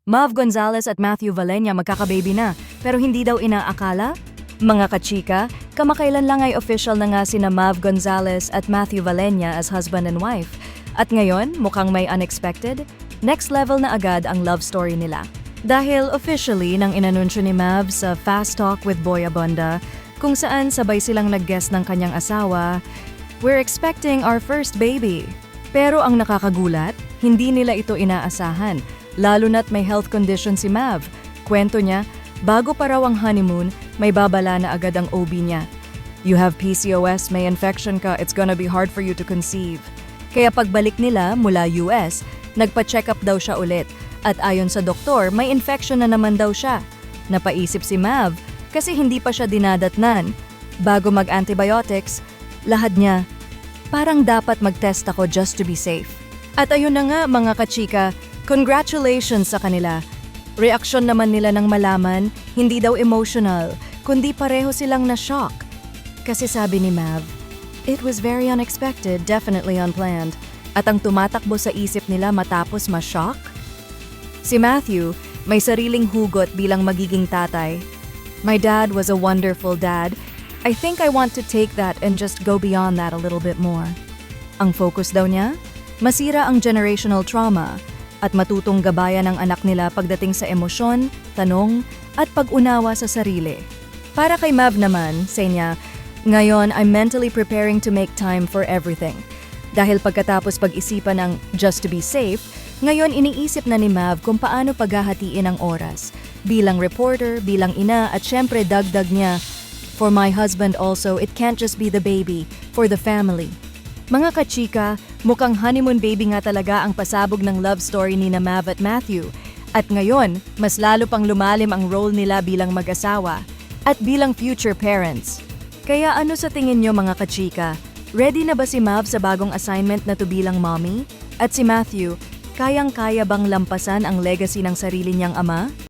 Mav Gonzalez at Matthew Valenia magkakababy na, pero hindi daw inaakala? Mga kachika, kamakailan lang ay official na nga sina Mav Gonzalez at Matthew Valenia as husband and wife. At ngayon, mukhang may unexpected, next level na agad ang love story nila. Dahil officially nang inanunsyo ni Mav sa Fast Talk with Boy Abunda, kung saan sabay silang nag-guest ng kanyang asawa, "We're expecting our first baby." Pero ang nakakagulat, hindi nila ito inaasahan, lalo na't may health condition si Mav. Kwento niya, bago pa raw ang honeymoon, may babala na agad ang OB niya. "You have PCOS, may infection ka, it's gonna be hard for you to conceive." Kaya pagbalik nila mula US, nagpa-check up daw siya ulit. At ayon sa doktor, may infection na naman daw siya. Napaisip si Mav kasi hindi pa siya dinadatnan. Bago mag-antibiotics, lahad niya, "Parang dapat mag-test ako just to be safe." At ayun na nga mga kachika, congratulations sa kanila. Reaksyon naman nila nang malaman, hindi daw emotional, kundi pareho silang na-shock. Kasi sabi ni Mav, "It was very unexpected, definitely unplanned." At ang tumatakbo sa isip nila matapos ma-shock? Si Matthew, may sariling hugot bilang magiging tatay. "My dad was a wonderful dad. I think I want to take that and just go beyond that a little bit more." Ang focus daw niya, masira ang generational trauma at matutong gabayan ng anak nila pagdating sa emosyon, tanong, at pag-unawa sa sarili. Para kay Mav naman, say niya, "Ngayon, I'm mentally preparing to make time for everything." Dahil pagkatapos pag-isipan ng just to be safe, ngayon iniisip na ni Mav kung paano paghahatiin ang oras. Bilang reporter, bilang ina, at syempre dagdag niya, "For my husband also, it can't just be the baby, for the family." Mga kachika, mukhang honeymoon baby nga talaga ang pasabog ng love story ni na Mav at Matthew. At ngayon, mas lalo pang lumalim ang role nila bilang mag-asawa at bilang future parents. Kaya ano sa tingin nyo mga kachika? Ready na ba si Mav sa bagong assignment na to bilang mommy? At si Matthew, kayang-kaya bang lampasan ang legacy ng sarili niyang ama?